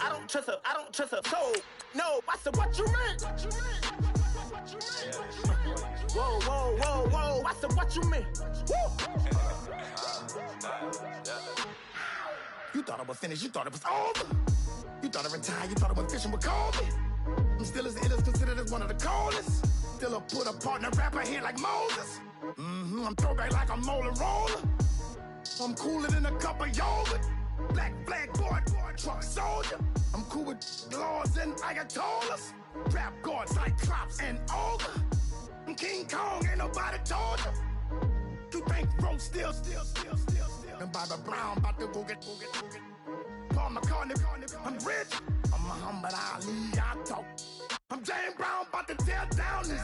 I don't trust a soul. No, I said, what you mean? Whoa, whoa, whoa, whoa. I said, what you mean? You thought I was finished, you thought it was over. You thought I retired, you thought I went fishing with Kobe. I'm still as ill as considered as one of the coldest. Still a put a partner rapper here like Moses. I'm throwback like a molar roller. I'm cooler than a cup of yogurt. Black flag boy, truck soldier. I'm cool with laws and ayatollahs. Rap gods like Cyclops and Ogre. I'm King Kong, ain't nobody told you. You think Rose still. And Bobby Brown about to go get. Paul McCartney, I'm rich. I'm Muhammad Ali, I talk. I'm James Brown, about to tear down this.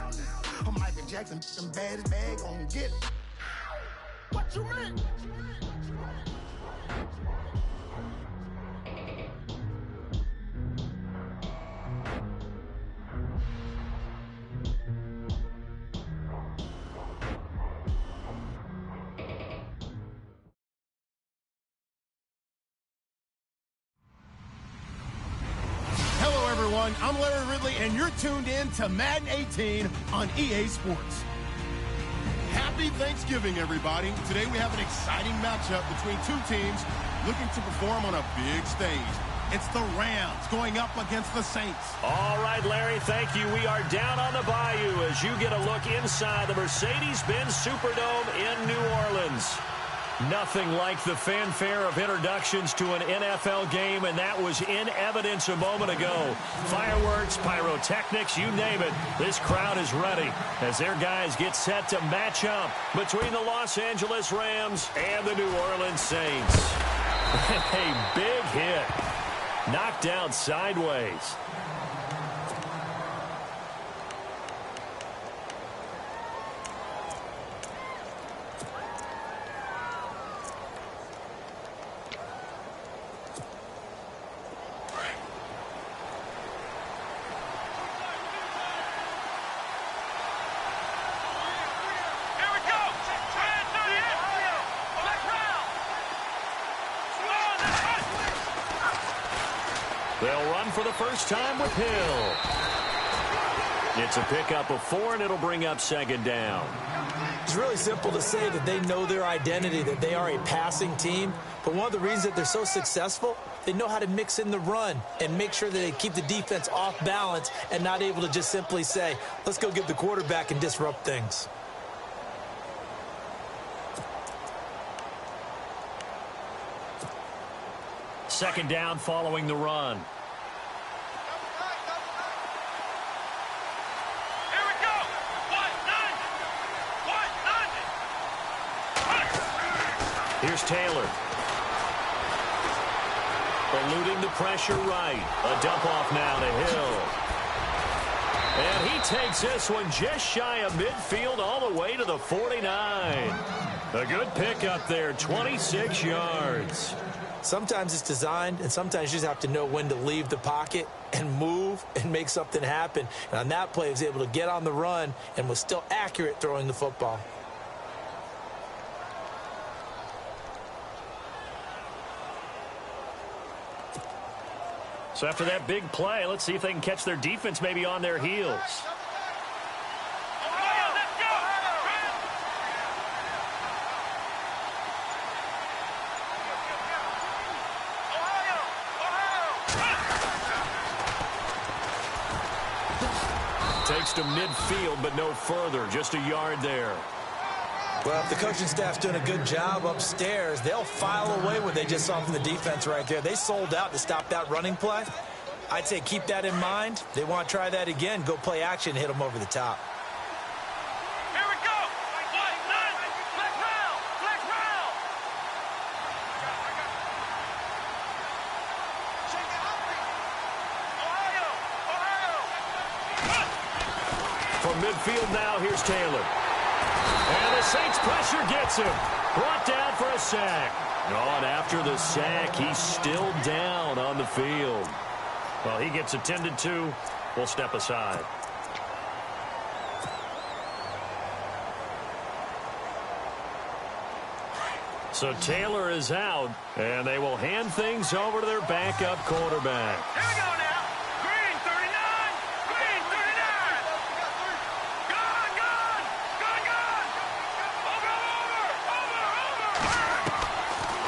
I'm Michael Jackson, some bad as bad, gon' get it. What you mean? I'm Larry Ridley, and you're tuned in to Madden 18 on EA Sports. Happy Thanksgiving, everybody. Today we have an exciting matchup between two teams looking to perform on a big stage. It's the Rams going up against the Saints. All right, Larry, thank you. We are down on the bayou as you get a look inside the Mercedes-Benz Superdome in New Orleans. Nothing like the fanfare of introductions to an NFL game, and that was in evidence a moment ago. Fireworks, pyrotechnics, you name it. This crowd is ready as their guys get set to match up between the Los Angeles Rams and the New Orleans Saints. A big hit. Knocked out sideways. They'll run for the first time with Hill. It's a pickup of 4, and it'll bring up second down. It's really simple to say that they know their identity, that they are a passing team. But one of the reasons that they're so successful, they know how to mix in the run and make sure that they keep the defense off balance and not able to just simply say, let's go get the quarterback and disrupt things. Second down following the run. Here we go. Here's Taylor. Eluding the pressure right. A dump off now to Hill. And he takes this one just shy of midfield all the way to the 49. A good pickup there, 26 yards. Sometimes it's designed, and sometimes you just have to know when to leave the pocket and move and make something happen. And on that play, he was able to get on the run and was still accurate throwing the football. So after that big play, let's see if they can catch their defense maybe on their heels. Takes to midfield, but no further. Just a yard there. Well, if the coaching staff's doing a good job upstairs, they'll file away what they just saw from the defense right there. They sold out to stop that running play. I'd say keep that in mind. They want to try that again. Go play action, hit them over the top. Here we go. Flex round. From midfield now, here's Taylor. And the Saints pressure gets him. Brought down for a sack. And after the sack, he's still down on the field. Well, he gets attended to. We'll step aside. So Taylor is out, and they will hand things over to their backup quarterback. Here we go now. Green 39. Green 39. Gone, gone. Gone, gone. Over.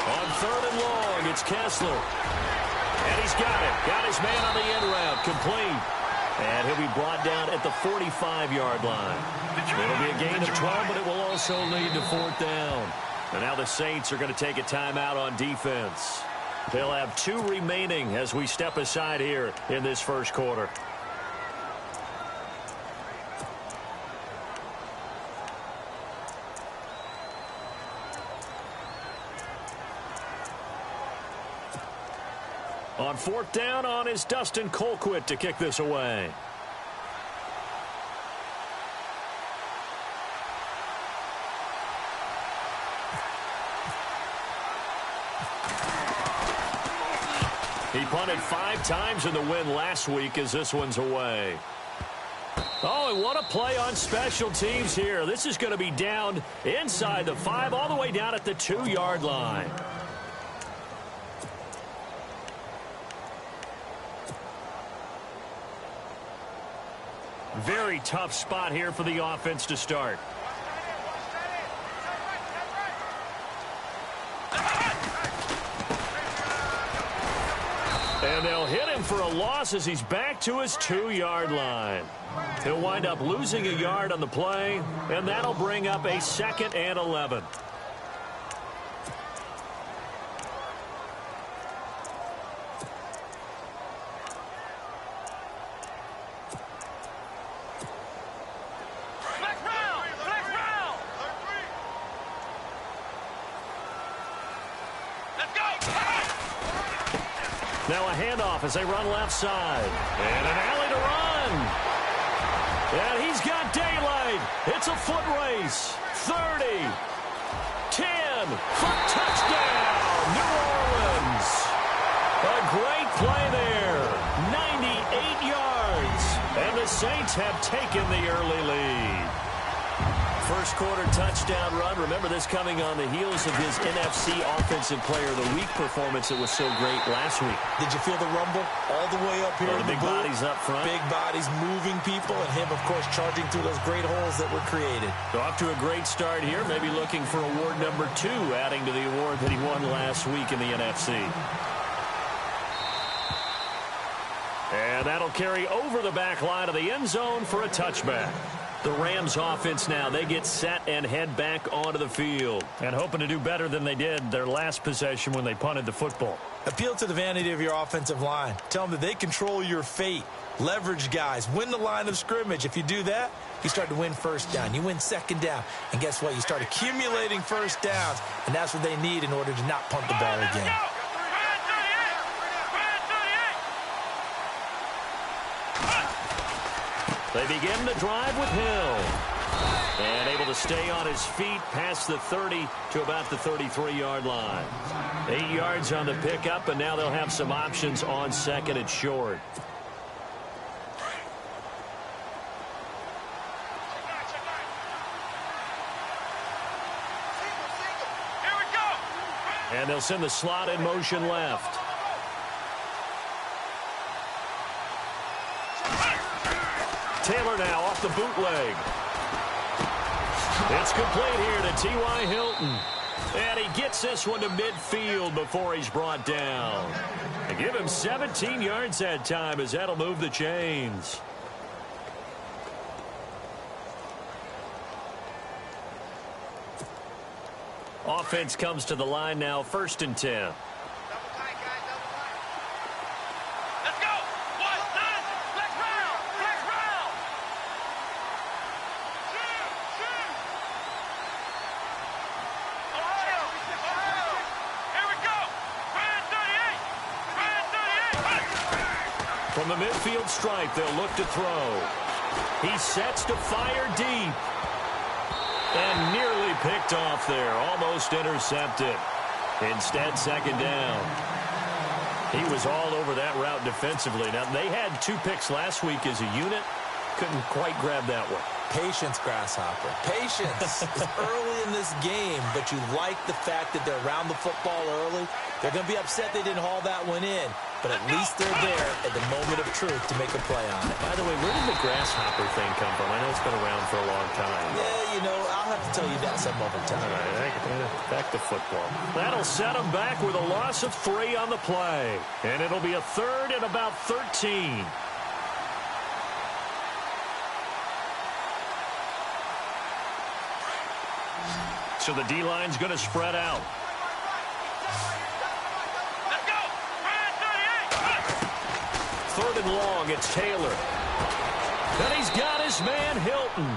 On 3rd and long, it's Kessler. And he's got it. Got his man on the end route. Complete. And he'll be brought down at the 45-yard line. It'll be a gain of 12, but it will also lead to 4th down. And now the Saints are going to take a timeout on defense. They'll have 2 remaining as we step aside here in this first quarter. On 4th down on is Dustin Colquitt to kick this away. He punted 5 times in the win last week as this one's away. Oh, and what a play on special teams here. This is going to be down inside the 5 all the way down at the 2-yard line. Very tough spot here for the offense to start. And they'll hit him for a loss as he's back to his 2-yard line. He'll wind up losing a yard on the play, and that'll bring up a 2nd and 11. Now a handoff as they run left side. And an alley to run. And he's got daylight. It's a foot race. 30. 10. For touchdown. New Orleans. A great play there. 98 yards. And the Saints have taken the early lead. First quarter touchdown run. Remember this coming on the heels of his NFC Offensive Player of the Week performance that was so great last week. Did you feel the rumble all the way up here? The big bodies up front. Big bodies moving people, and him, of course, charging through those great holes that were created. So off to a great start here. Maybe looking for award number 2, adding to the award that he won last week in the NFC. And that'll carry over the back line of the end zone for a touchback. The Rams offense now, they get set and head back onto the field. And hoping to do better than they did their last possession when they punted the football. Appeal to the vanity of your offensive line. Tell them that they control your fate. Leverage guys. Win the line of scrimmage. If you do that, you start to win first down. You win second down. And guess what? You start accumulating first downs. And that's what they need in order to not punt the ball again. They begin the drive with Hill. And able to stay on his feet past the 30 to about the 33-yard line. 8 yards on the pickup, and now they'll have some options on 2nd and short. Here we go. And they'll send the slot in motion left. Taylor now off the bootleg. It's complete here to T.Y. Hilton. And he gets this one to midfield before he's brought down. They give him 17 yards that time as that'll move the chains. Offense comes to the line now, 1st and 10. From the midfield stripe, they'll look to throw. He sets to fire deep. And nearly picked off there. Almost intercepted. Instead, 2nd down. He was all over that route defensively. Now, they had 2 picks last week as a unit. Couldn't quite grab that one. Patience, Grasshopper. Patience. It's early in this game, but you like the fact that they're around the football early. They're going to be upset they didn't haul that one in, but at least they're there at the moment of truth to make a play on it. By the way, where did the grasshopper thing come from? I know it's been around for a long time. Yeah, you know, I'll have to tell you that some other time. All right, back to football. That'll set them back with a loss of 3 on the play. And it'll be a third and about 13. So the D-line's going to spread out. Let's go! 3rd and long, it's Taylor. And he's got his man Hilton.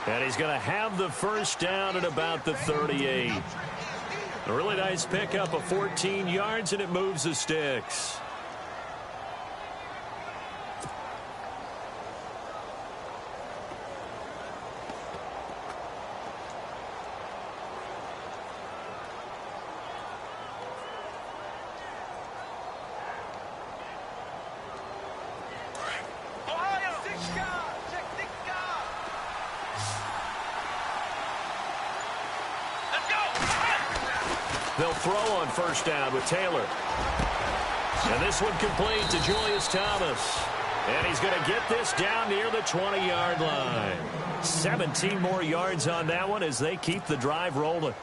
And he's going to have the first down at about the 38. A really nice pickup of 14 yards, and it moves the sticks. They'll throw on first down with Taylor. And this one complete to Julius Thomas. And he's going to get this down near the 20-yard line. 17 more yards on that one as they keep the drive rolling.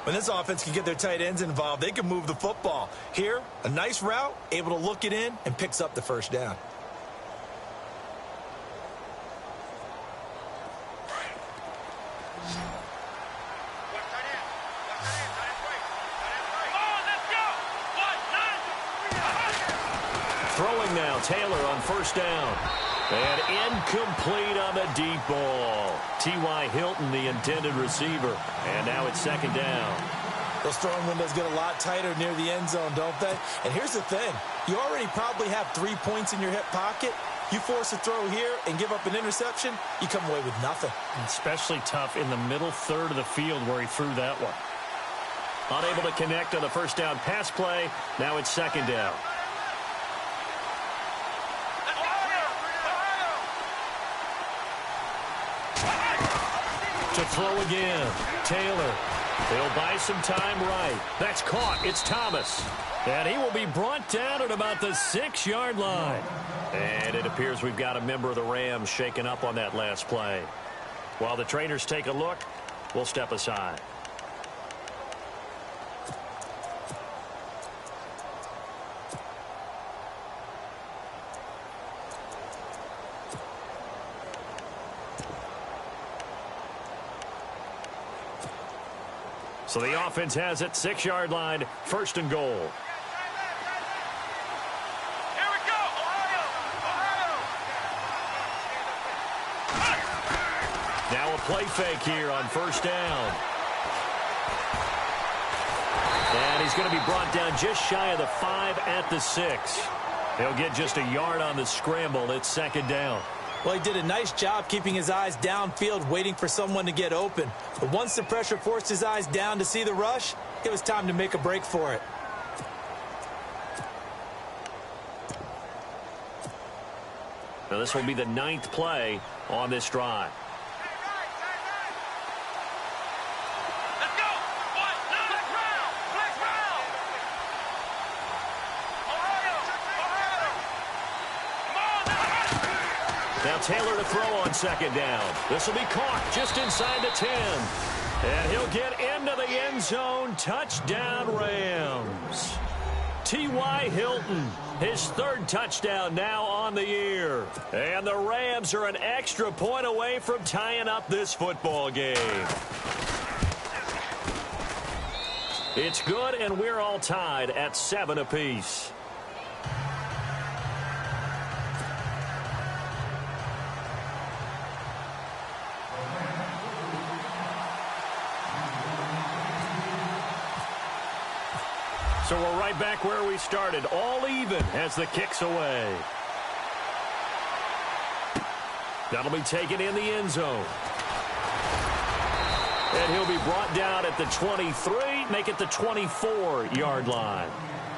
When this offense can get their tight ends involved, they can move the football. Here, a nice route, able to look it in, and picks up the first down. Throwing now, Taylor on first down. And incomplete on the deep ball. T.Y. Hilton, the intended receiver. And now it's 2nd down. Those throwing windows get a lot tighter near the end zone, don't they? And here's the thing. You already probably have 3 points in your hip pocket. You force a throw here and give up an interception, you come away with nothing. Especially tough in the middle third of the field where he threw that one. Unable to connect on the first down pass play. Now it's 2nd down. To throw again. Taylor. He'll buy some time right. That's caught. It's Thomas. And he will be brought down at about the 6-yard line. And it appears we've got a member of the Rams shaken up on that last play. While the trainers take a look, we'll step aside. So the offense has it, 6-yard line, 1st and goal. Here we go, Ohio! Now a play fake here on first down. And he's going to be brought down just shy of the 5 at the 6. He'll get just a yard on the scramble. It's 2nd down. Well, he did a nice job keeping his eyes downfield, waiting for someone to get open. But once the pressure forced his eyes down to see the rush, it was time to make a break for it. Now this will be the 9th play on this drive. Let's go! Flex round! Ohio! Now Taylor to throw on 2nd down. This will be caught just inside the 10. And he'll get into the end zone. Touchdown, Rams. T.Y. Hilton, his 3rd touchdown now on the year. And the Rams are an extra point away from tying up this football game. It's good, and we're all tied at 7 apiece. So we're right back where we started, all even as the kick's away. That'll be taken in the end zone. And he'll be brought down at the 23, make it the 24-yard line.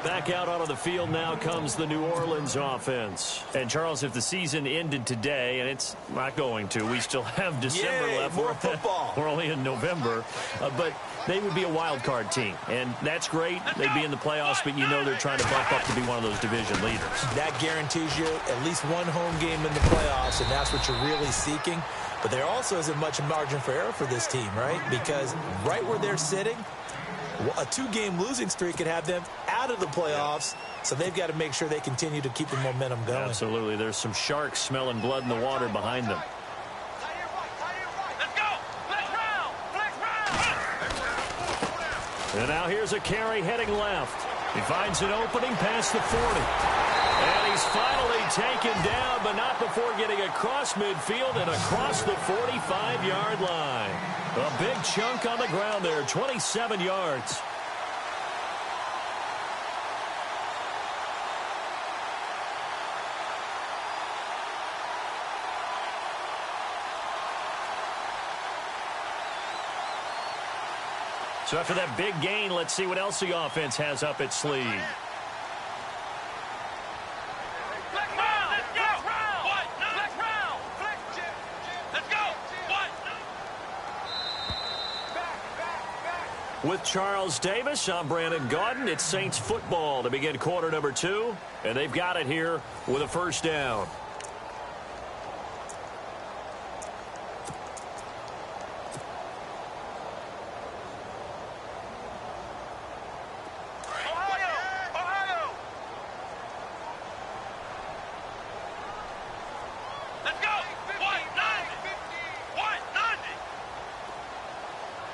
Back out onto the field now comes the New Orleans offense. And, Charles, if the season ended today, and it's not going to, we still have December left. More football. We're only in November. But they would be a wild card team. And that's great. They'd be in the playoffs, but you know they're trying to bump up to be one of those division leaders. That guarantees you at least one home game in the playoffs, and that's what you're really seeking. But there also isn't much margin for error for this team, right? Because right where they're sitting, a 2-game losing streak could have them out of the playoffs, so they've got to make sure they continue to keep the momentum going. Absolutely. There's some sharks smelling blood in the water behind them. Let's go! Flex round! And now here's a carry heading left. He finds an opening past the 40. And he's finally taken down, but not before getting across midfield and across the 45-yard line. A big chunk on the ground there, 27 yards. So after that big gain, let's see what else the offense has up its sleeve. With Charles Davis, I'm Brandon Gaudin. It's Saints football to begin quarter number 2, and they've got it here with a first down.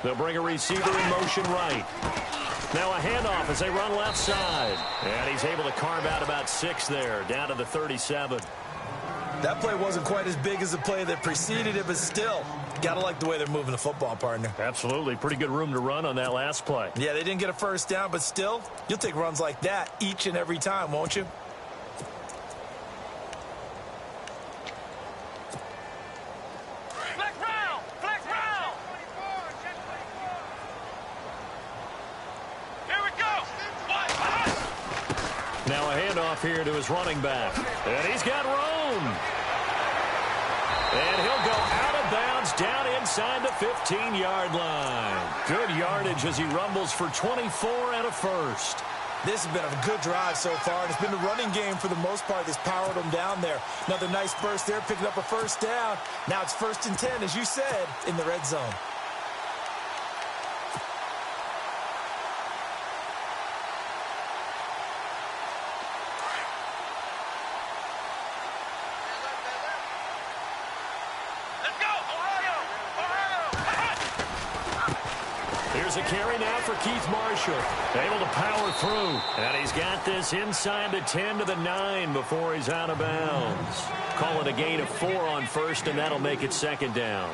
They'll bring a receiver in motion right. Now a handoff as they run left side. And he's able to carve out about 6 there, down to the 37. That play wasn't quite as big as the play that preceded it, but still, got to like the way they're moving the football, partner. Absolutely. Pretty good room to run on that last play. Yeah, they didn't get a first down, but still, you'll take runs like that each and every time, won't you? Now a handoff here to his running back. And he's got room. And he'll go out of bounds down inside the 15-yard line. Good yardage as he rumbles for 24 and a first. This has been a good drive so far, and it's been the running game for the most part that's powered them down there. Another nice burst there, picking up a first down. Now it's 1st and 10, as you said, in the red zone. Here's a carry now for Keith Marshall. Able to power through. And he's got this inside the 10 to the 9 before he's out of bounds. Call it a gain of 4 on first, and that'll make it 2nd down.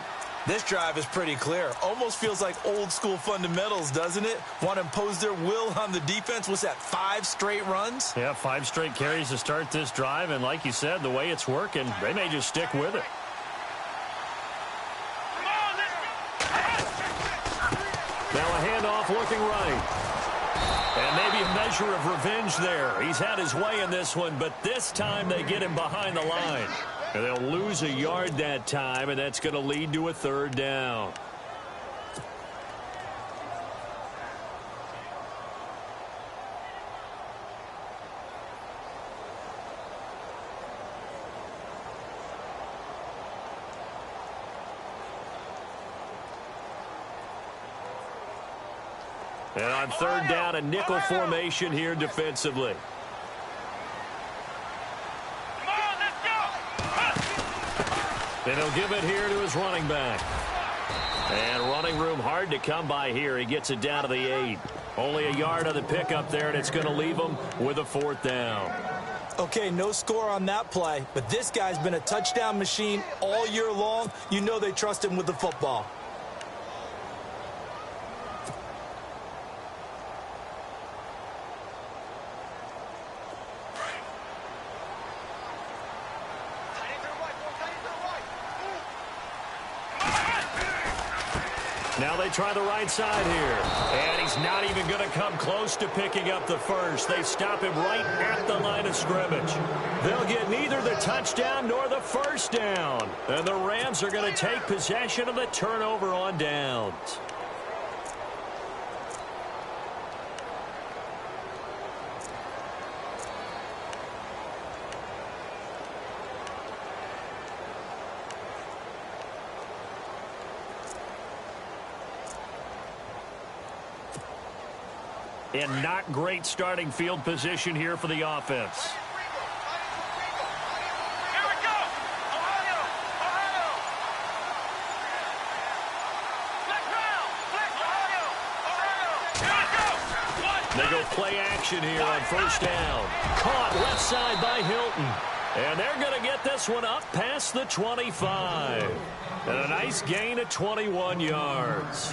This drive is pretty clear. Almost feels like old school fundamentals, doesn't it? Want to impose their will on the defense. What's that, 5 straight runs? Yeah, 5 straight carries to start this drive. And like you said, the way it's working, they may just stick with it. Now a handoff looking right. And maybe a measure of revenge there. He's had his way in this one, but this time they get him behind the line. And they'll lose a yard that time, and that's going to lead to a 3rd down. And on 3rd down, a nickel formation here defensively. And he'll give it here to his running back. And running room hard to come by here. He gets it down to the 8. Only a yard on the pickup there, and it's going to leave him with a 4th down. Okay, no score on that play, but this guy's been a touchdown machine all year long. You know they trust him with the football. Now they try the right side here. And he's not even going to come close to picking up the first. They stop him right at the line of scrimmage. They'll get neither the touchdown nor the first down. And the Rams are going to take possession of the turnover on downs. And not great starting field position here for the offense. Here we go! Ohio! Ohio! Flex round! Flex Ohio! Ohio! Here we go! They go play action here on first down. Caught left side by Hilton. And they're going to get this one up past the 25. And a nice gain of 21 yards.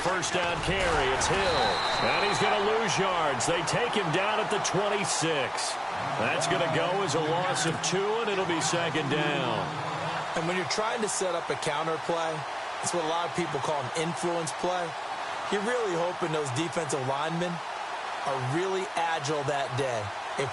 First down carry, it's Hill. And he's going to lose yards. They take him down at the 26. That's going to go as a loss of 2, and it'll be second down. And when you're trying to set up a counter play, it's what a lot of people call an influence play. You're really hoping those defensive linemen are really agile that day. If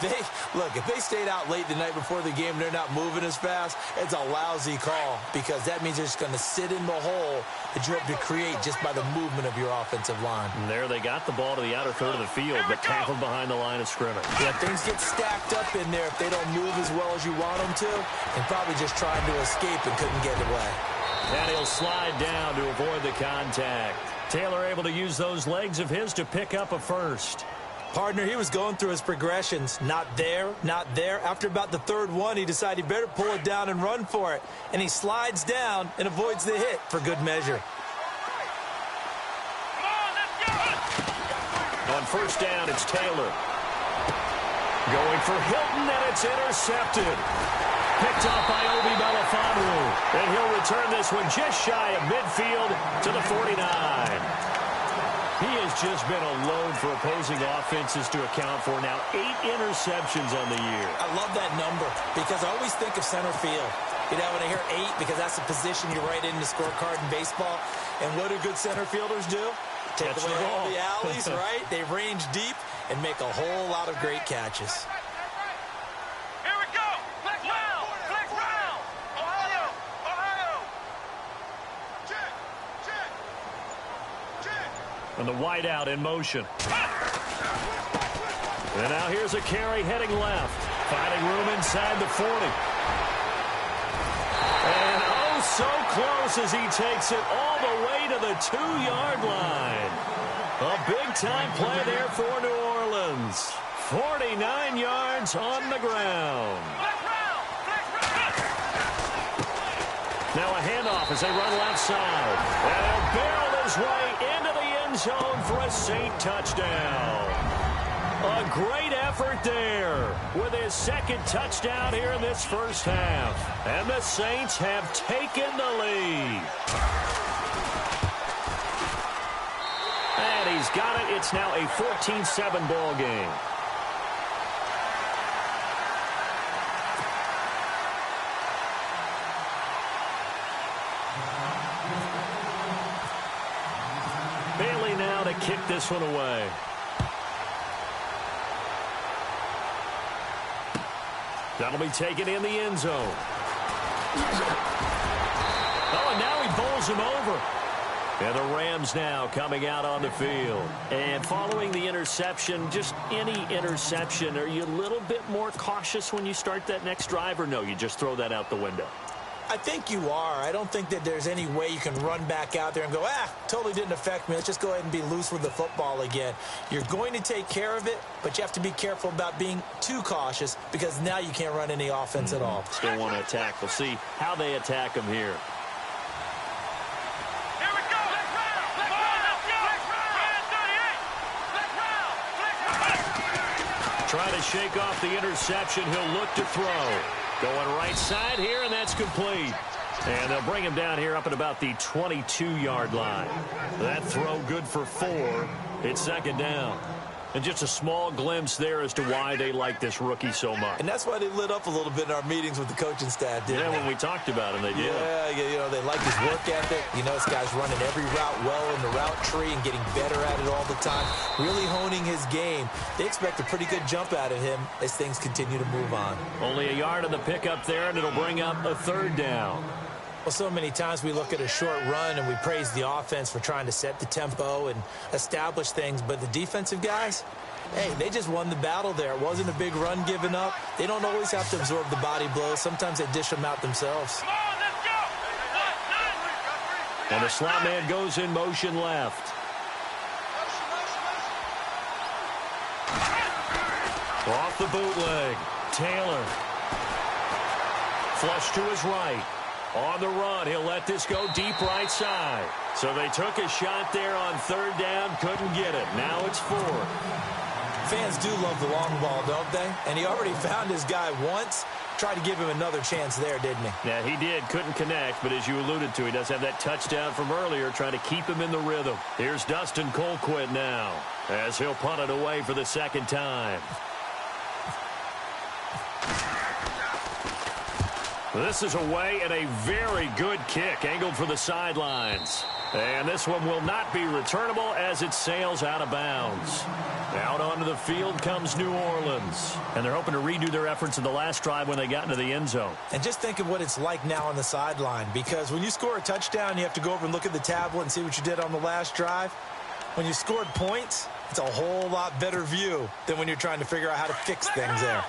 they stayed out late the night before the game and they're not moving as fast, it's a lousy call because that means they're just going to sit in the hole that you hope to create just by the movement of your offensive line. And there they got the ball to the outer third of the field, but tackled behind the line of scrimmage. Yeah, things get stacked up in there if they don't move as well as you want them to, and probably just trying to escape and couldn't get away. And he'll slide down to avoid the contact. Taylor able to use those legs of his to pick up a first. Partner, he was going through his progressions. Not there, not there. After about the third one, he decided he better pull it down and run for it. And he slides down and avoids the hit for good measure. On first down, it's Taylor. Going for Hilton, and it's intercepted. Picked off by Obi Melifonwu. And he'll return this one just shy of midfield to the 49. He has just been a load for opposing offenses to account for now 8 interceptions on the year. I love that number because I always think of center field. You know, when I hear 8, because that's the position you write in the scorecard in baseball. And what do good center fielders do? Take away all the alleys, right? They range deep and make a whole lot of great catches. Here we go! Flex round! Flex round! Ohio! Ohio! Check! Check! Check! And the wideout in motion. And now here's a carry heading left. Finding room inside the 40. And oh, so close as he takes it all the way to the 2-yard line. A big-time play there for New Orleans. 49 yards on the ground. Now a handoff as they run left side. And he'll barrel his way into the end zone for a Saint touchdown. A great effort there with his second touchdown here in this first half. And the Saints have taken the lead. And he's got it. It's now a 14-7 ball game. Bailey now to kick this one away. That'll be taken in the end zone. Oh, and now he bowls him over. And the Rams now coming out on the field. And following the interception, just any interception, are you a little bit more cautious when you start that next drive, or no, you just throw that out the window? I think you are. I don't think that there's any way you can run back out there and go, totally didn't affect me. Let's just go ahead and be loose with the football again. You're going to take care of it, but you have to be careful about being too cautious because now you can't run any offense at all. Still want to attack. We'll see how they attack him here. Here we go! Let's round! Let's round! Trying to shake off the interception. He'll look to throw. Going right side here, and that's complete. And they'll bring him down here up at about the 22-yard line. That throw good for 4. It's second down. And just a small glimpse there as to why they like this rookie so much. And that's why they lit up a little bit in our meetings with the coaching staff, didn't they? When we talked about him, they did. Yeah, they like his work ethic. This guy's running every route well in the route tree and getting better at it all the time, really honing his game. They expect a pretty good jump out of him as things continue to move on. Only a yard on the pickup there, and it'll bring up a third down. Well, so many times we look at a short run and we praise the offense for trying to set the tempo and establish things, but the defensive guys, hey, they just won the battle there. It wasn't a big run given up. They don't always have to absorb the body blows. Sometimes they dish them out themselves. Come on, let's go. And the slot man goes in motion left. Off the bootleg. Taylor. Flush to his right. On the run, he'll let this go deep right side. So they took a shot there on third down, couldn't get it. Now it's 4. Fans do love the long ball, don't they? And he already found his guy once. Tried to give him another chance there, didn't he? Yeah, he did. Couldn't connect, but as you alluded to, he does have that touchdown from earlier, trying to keep him in the rhythm. Here's Dustin Colquitt now, as he'll punt it away for the second time. This is away and a very good kick, angled for the sidelines. And this one will not be returnable as it sails out of bounds. Out onto the field comes New Orleans. And they're hoping to redo their efforts in the last drive when they got into the end zone. And just think of what it's like now on the sideline, because when you score a touchdown, you have to go over and look at the tablet and see what you did on the last drive. When you scored points, it's a whole lot better view than when you're trying to figure out how to fix things there.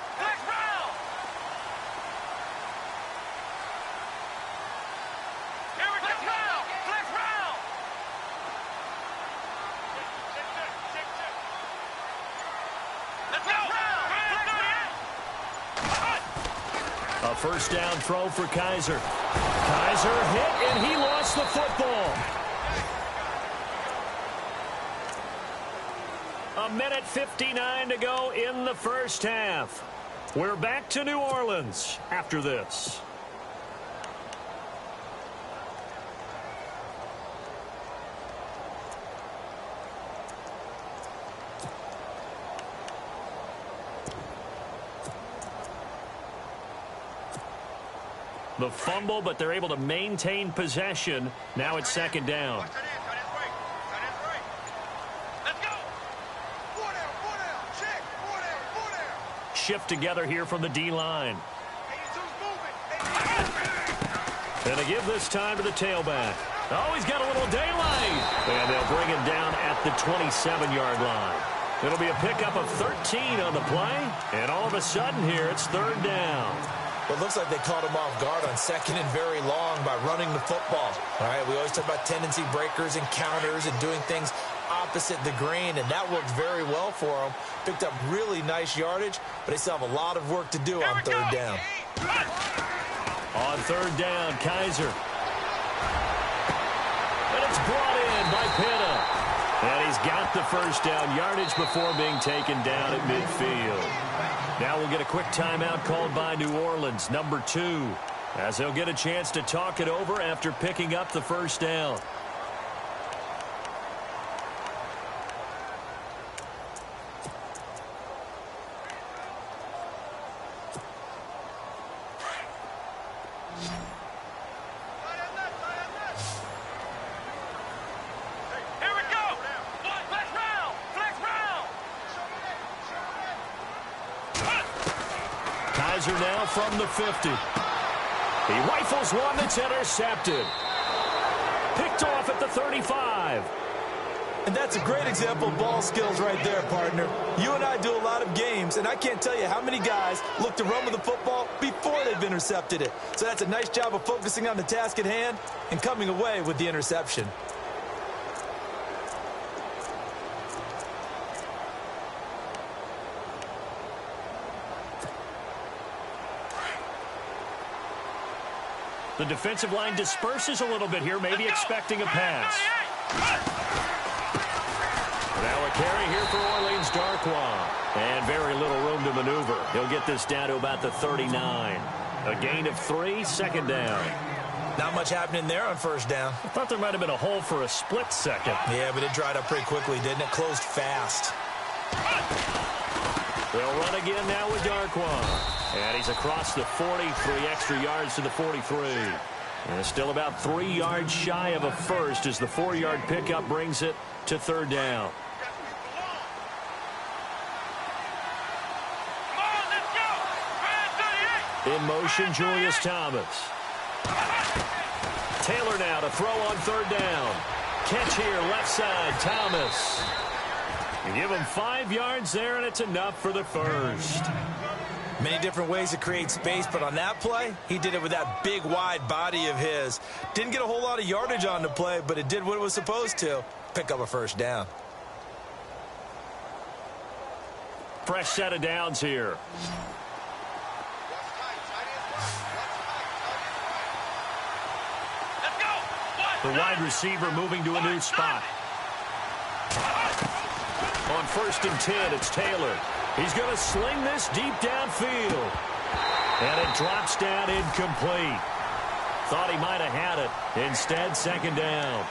A first down throw for Kaiser. Kaiser hit, and he lost the football. A minute 59 to go in the first half. We're back to New Orleans after this. The fumble, but they're able to maintain possession. Now it's second down. Shift together here from the D-line. And they give this time to the tailback. Oh, he's got a little daylight. And they'll bring him down at the 27-yard line. It'll be a pickup of 13 on the play. And all of a sudden here, it's third down. Well, it looks like they caught him off guard on second and very long by running the football. All right, we always talk about tendency breakers and counters and doing things opposite the grain, and that worked very well for them. Picked up really nice yardage, but they still have a lot of work to do on third down. On third down, Kaiser. And it's brought in by Pitta. And he's got the first down yardage before being taken down at midfield. Now we'll get a quick timeout called by New Orleans, number 2, as they'll get a chance to talk it over after picking up the first down. Kaiser now from the 50. He rifles one that's intercepted. Picked off at the 35. And that's a great example of ball skills right there, partner. You and I do a lot of games, and I can't tell you how many guys look to run with the football before they've intercepted it. So that's a nice job of focusing on the task at hand and coming away with the interception. The defensive line disperses a little bit here, maybe expecting a pass. Now a carry here for Orleans Darkwa. And very little room to maneuver. He'll get this down to about the 39. A gain of 3, second down. Not much happening there on first down. I thought there might have been a hole for a split second. Yeah, but it dried up pretty quickly, didn't it? Closed fast. They'll run again now with Darquan. And he's across the 40, 3 extra yards to the 43. And still about 3 yards shy of a first as the 4-yard pickup brings it to third down. In motion, Julius Thomas. Taylor now to throw on third down. Catch here, left side, Thomas. You give him 5 yards there, and it's enough for the first. Many different ways to create space, but on that play, he did it with that big, wide body of his. Didn't get a whole lot of yardage on the play, but it did what it was supposed to. Pick up a first down. Fresh set of downs here. The wide receiver moving to a new spot. On 1st and 10, it's Taylor. He's going to sling this deep downfield. And it drops down incomplete. Thought he might have had it. Instead, second down.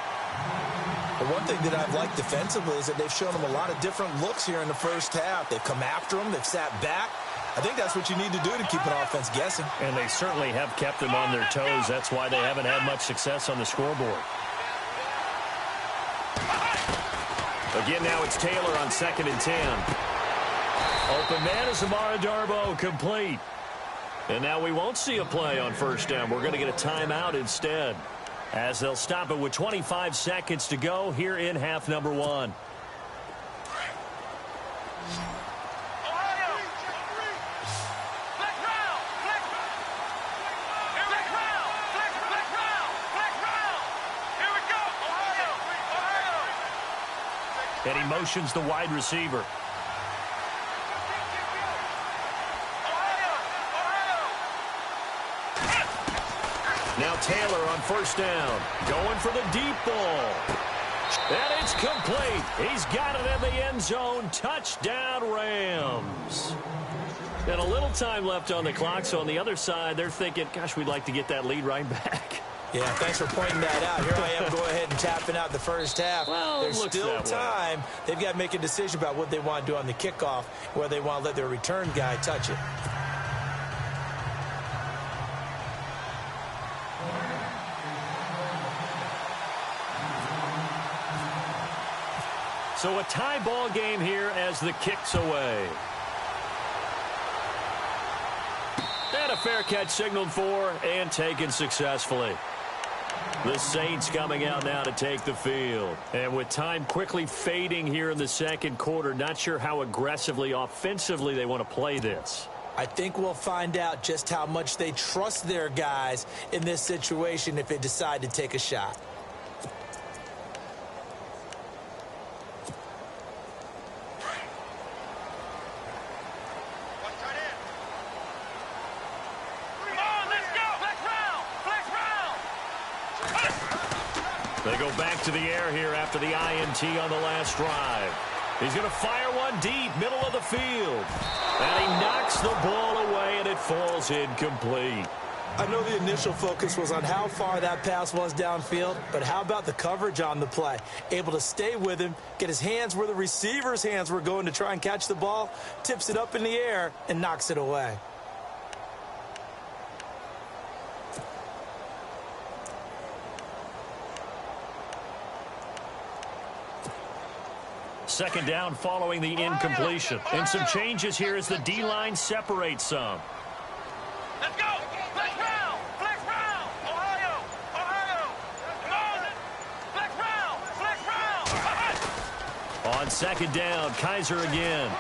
The one thing that I've liked defensively is that they've shown him a lot of different looks here in the first half. They've come after him. They've sat back. I think that's what you need to do to keep an offense guessing. And they certainly have kept them on their toes. That's why they haven't had much success on the scoreboard. Again, now it's Taylor on 2nd and 10. Open man is Amara Darboh, complete. And now we won't see a play on first down. We're going to get a timeout instead, as they'll stop it with 25 seconds to go here in half number 1. And he motions the wide receiver. Now Taylor on first down. Going for the deep ball. And it's complete. He's got it in the end zone. Touchdown, Rams. And a little time left on the clock. So on the other side, they're thinking, gosh, we'd like to get that lead right back. Yeah, thanks for pointing that out. Here I am going ahead and tapping out the first half. Well, there's still time. Way. They've got to make a decision about what they want to do on the kickoff, whether they want to let their return guy touch it. So a tie ball game here as the kick's away. And a fair catch signaled for and taken successfully. The Saints coming out now to take the field. And with time quickly fading here in the second quarter, not sure how aggressively, offensively they want to play this. I think we'll find out just how much they trust their guys in this situation if they decide to take a shot. They go back to the air here after the INT on the last drive. He's going to fire one deep, middle of the field. And he knocks the ball away, and it falls incomplete. I know the initial focus was on how far that pass was downfield, but how about the coverage on the play? Able to stay with him, get his hands where the receiver's hands were going to try and catch the ball, tips it up in the air, and knocks it away. Second down following the incompletion. And some changes here as the D-line separates some. Let's go! Flex round! Flex round! Ohio! Ohio! Come on! Flex round! Flex round! On second down, Kaiser again.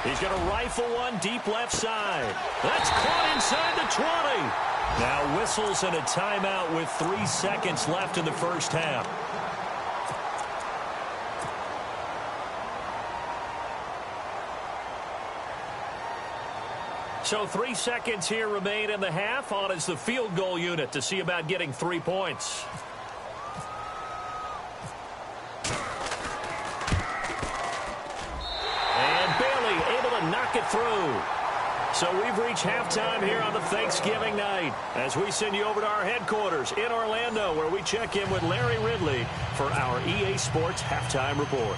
He's going to rifle one deep left side. That's caught inside the 20. Now whistles and a timeout with 3 seconds left in the first half. So 3 seconds here remain in the half. On is the field goal unit to see about getting 3 points. And Bailey able to knock it through. So we've reached halftime here on the Thanksgiving night as we send you over to our headquarters in Orlando, where we check in with Larry Ridley for our EA Sports Halftime Report.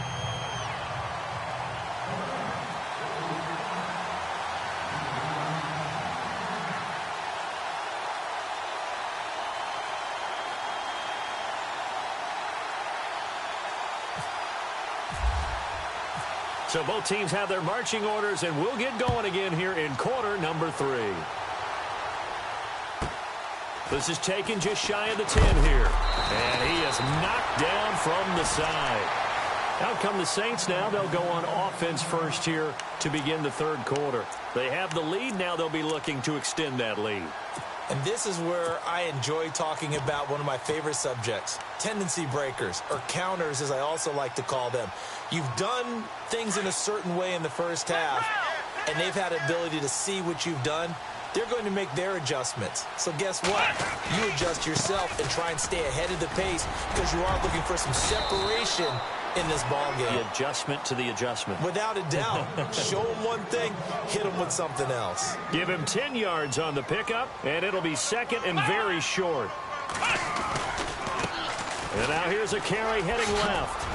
So both teams have their marching orders, and we'll get going again here in quarter number 3. This is taken just shy of the 10 here. And he is knocked down from the side. Out come the Saints now. They'll go on offense first here to begin the third quarter. They have the lead. Now they'll be looking to extend that lead. And this is where I enjoy talking about one of my favorite subjects, tendency breakers, or counters as I also like to call them. You've done things in a certain way in the first half, and they've had an ability to see what you've done. They're going to make their adjustments. So guess what? You adjust yourself and try and stay ahead of the pace because you are looking for some separation in this ball game. The adjustment to the adjustment. Without a doubt. Show him one thing, hit him with something else. Give him 10 yards on the pickup, and it'll be second and very short. And now here's a carry heading left.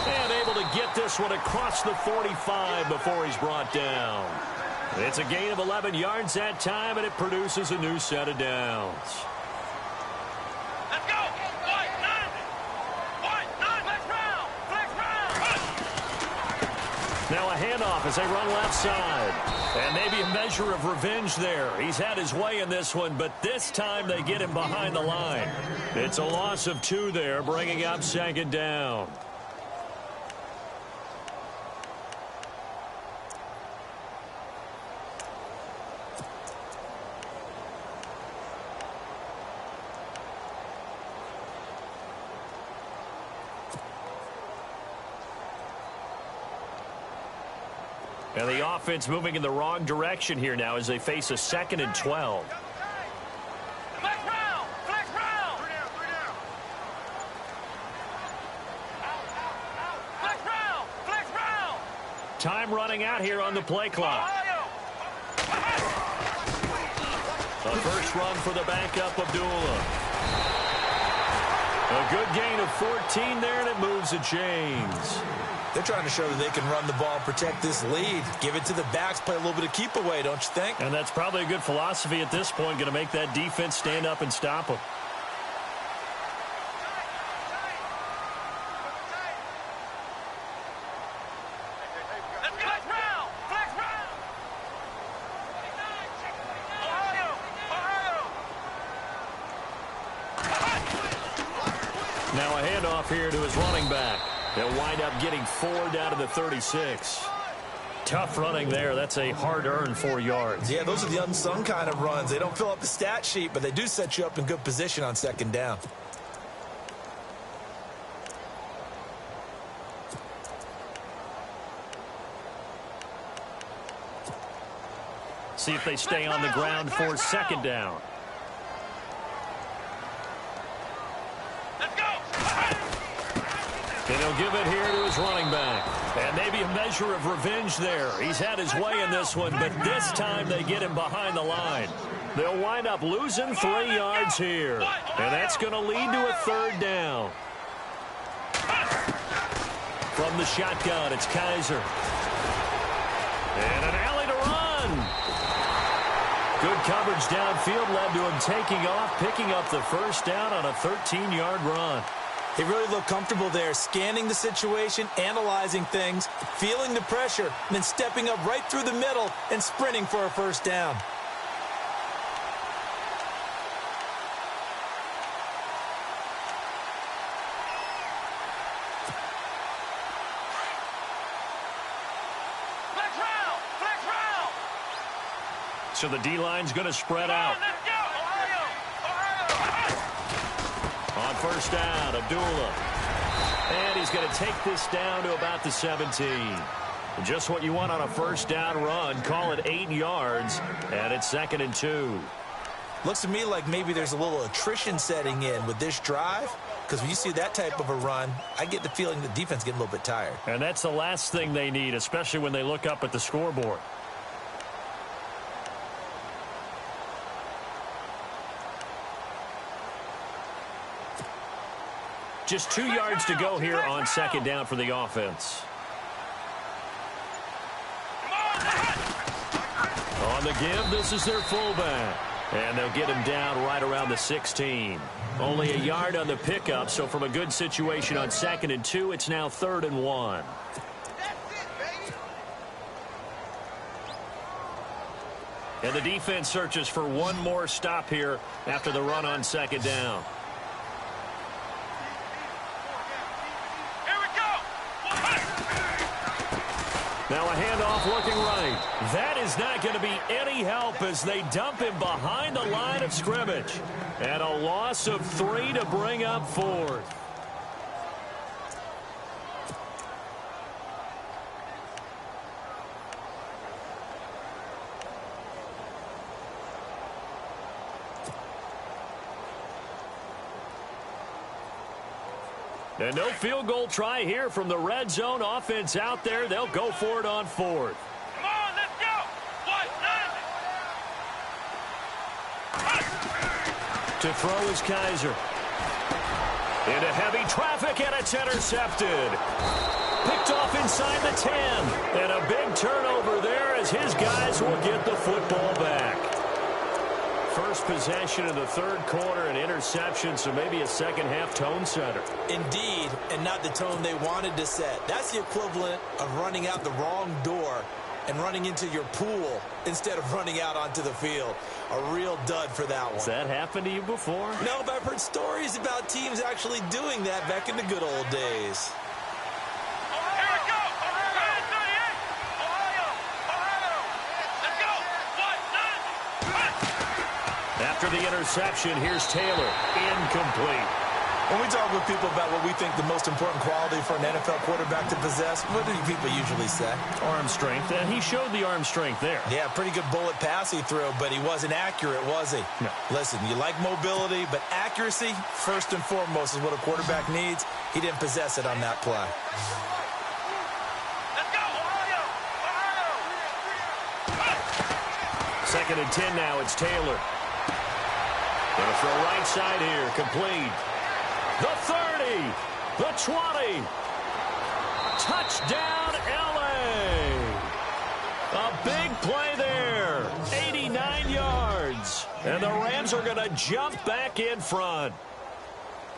And able to get this one across the 45 before he's brought down. It's a gain of 11 yards that time, and it produces a new set of downs. Let's go! Now a handoff as they run left side. And maybe a measure of revenge there. He's had his way in this one, but this time they get him behind the line. It's a loss of 2 there, bringing up second down. And the offense moving in the wrong direction here now as they face a 2nd and 12. Flex round! Flex round! Flex round! Flex round! Time running out here on the play clock. A first run for the backup, Abdullah. A good gain of 14 there, and it moves the chains. They're trying to show that they can run the ball and protect this lead. Give it to the backs, play a little bit of keep away, don't you think? And that's probably a good philosophy at this point, going to make that defense stand up and stop them. Now a handoff here to his running back. They'll wind up getting 4 down to the 36. Tough running there. That's a hard-earned 4 yards. Yeah, those are the unsung kind of runs. They don't fill up the stat sheet, but they do set you up in good position on second down. See if they stay on the ground for second down. And he'll give it here to his running back. And maybe a measure of revenge there. He's had his way in this one, but this time they get him behind the line. They'll wind up losing 3 yards here. And that's going to lead to a 3rd down. From the shotgun, it's Kaiser. And an alley to run. Good coverage downfield led to him taking off, picking up the first down on a 13-yard run. He really looked comfortable there, scanning the situation, analyzing things, feeling the pressure, and then stepping up right through the middle and sprinting for a first down. Flex round! Flex round! So the D-line's going to spread out. Let's go! On first down, Abdullah. And he's going to take this down to about the 17. Just what you want on a first down run. Call it 8 yards, and it's 2nd and 2. Looks to me like maybe there's a little attrition setting in with this drive, because when you see that type of a run, I get the feeling the defense getting a little bit tired. And that's the last thing they need, especially when they look up at the scoreboard. Just 2 yards to go here on second down for the offense. On the give, this is their fullback. And they'll get him down right around the 16. Only a yard on the pickup, so from a good situation on 2nd and 2, it's now 3rd and 1. And the defense searches for one more stop here after the run on 2nd down. Now a handoff looking right. That is not going to be any help as they dump him behind the line of scrimmage. And a loss of 3 to bring up 4th. And no field goal try here from the red zone offense out there. They'll go for it on 4th. Come on, let's go. To throw is Kaiser. Into heavy traffic, and it's intercepted. Picked off inside the 10. And a big turnover there as his guys will get the football back. First possession of the 3rd quarter, an interception, so maybe a second-half tone setter. Indeed, and not the tone they wanted to set. That's the equivalent of running out the wrong door and running into your pool instead of running out onto the field. A real dud for that one. Has that happened to you before? No, but I've heard stories about teams actually doing that back in the good old days. Here we go. 38. Ohio. Let's go. After the interception, here's Taylor. Incomplete. When we talk with people about what we think the most important quality for an NFL quarterback to possess, what do people usually say? Arm strength. And he showed the arm strength there. Yeah, pretty good bullet pass he threw, but he wasn't accurate, was he? No. Listen, you like mobility, but accuracy, first and foremost, is what a quarterback needs. He didn't possess it on that play. Let's go, Ohio. 2nd and 10 now. It's Taylor. Going to throw right side here. Complete. The 30. The 20. Touchdown, L.A. A big play there. 89 yards. And the Rams are going to jump back in front.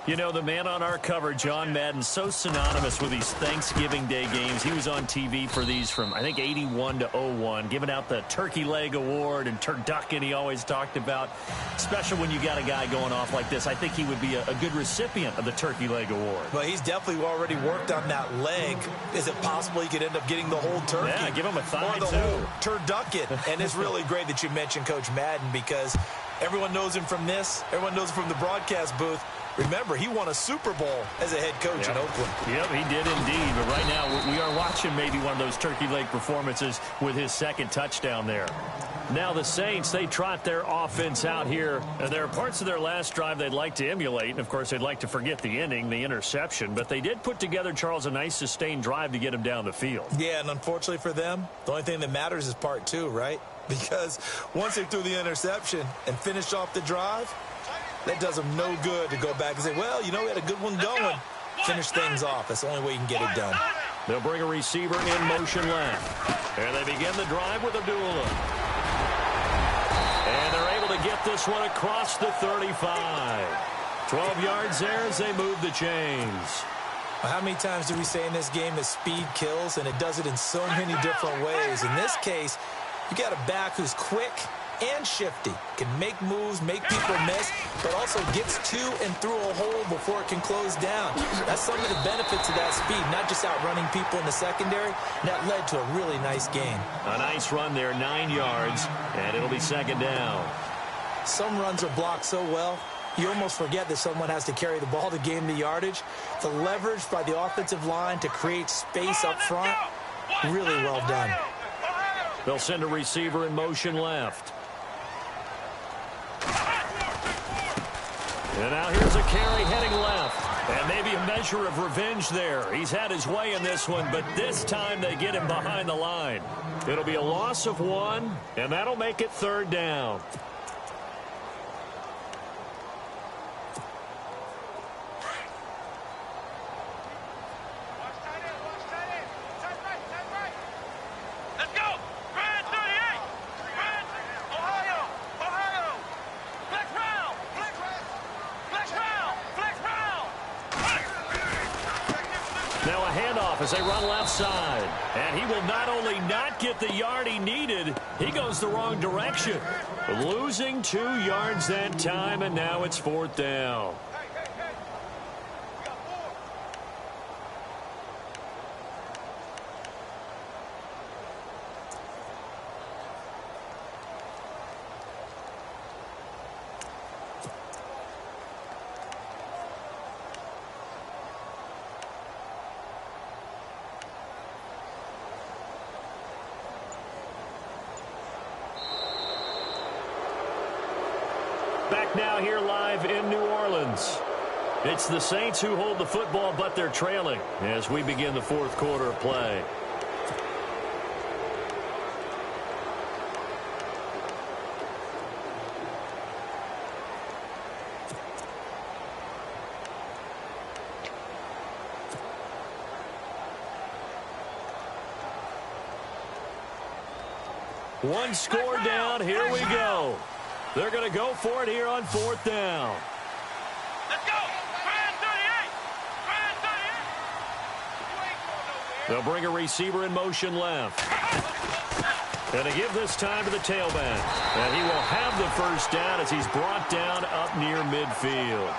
You know, the man on our cover, John Madden, so synonymous with these Thanksgiving Day games. He was on TV for these from, I think, 81 to 01, giving out the Turkey Leg Award and turducken he always talked about. Special when you got a guy going off like this. I think he would be a good recipient of the Turkey Leg Award. Well, he's definitely already worked on that leg. Is it possible he could end up getting the whole turkey? Yeah, give him a thigh, or the too. whole turducken. And it's really great that you mentioned Coach Madden because everyone knows him from this. Everyone knows him from the broadcast booth. Remember, he won a Super Bowl as a head coach in Oakland. Yep, he did indeed. But right now, we are watching maybe one of those turkey leg performances with his 2nd touchdown there. Now the Saints, they trot their offense out here. There are parts of their last drive they'd like to emulate. And, of course, they'd like to forget the ending, the interception. But they did put together, Charles, a nice sustained drive to get him down the field. Yeah, and unfortunately for them, the only thing that matters is part 2, right? Because once they threw the interception and finished off the drive, that does them no good to go back and say, well, you know, we had a good one going. Finish things off. That's the only way you can get it done. They'll bring a receiver in motion left. And they begin the drive with Abdullah. And they're able to get this one across the 35. 12 yards there as they move the chains. Well, how many times do we say in this game that speed kills, and it does it in so many different ways? In this case, you got a back who's quick and shifty, can make moves, make people miss, but also gets to and through a hole before it can close down. That's some of the benefits of that speed, not just outrunning people in the secondary. And that led to a really nice gain. A nice run there, 9 yards, and it'll be 2nd down. Some runs are blocked so well, you almost forget that someone has to carry the ball to gain the yardage. The leverage by the offensive line to create space up front, really well done. They'll send a receiver in motion left. And now here's a carry heading left. And maybe a measure of revenge there. He's had his way in this one, but this time they get him behind the line. It'll be a loss of 1, and that'll make it 3rd down. handoff as they run left side. And he will not only not get the yard he needed, he goes the wrong direction. Losing 2 yards that time, and now it's 4th down. Back now here live in New Orleans. It's the Saints who hold the football, but they're trailing as we begin the 4th quarter of play. One score down. Here we go. They're going to go for it here on 4th down. Let's go! Grand 38! Grand 38! They'll bring a receiver in motion left. And to give this time to the tailback. And he will have the first down as he's brought down up near midfield.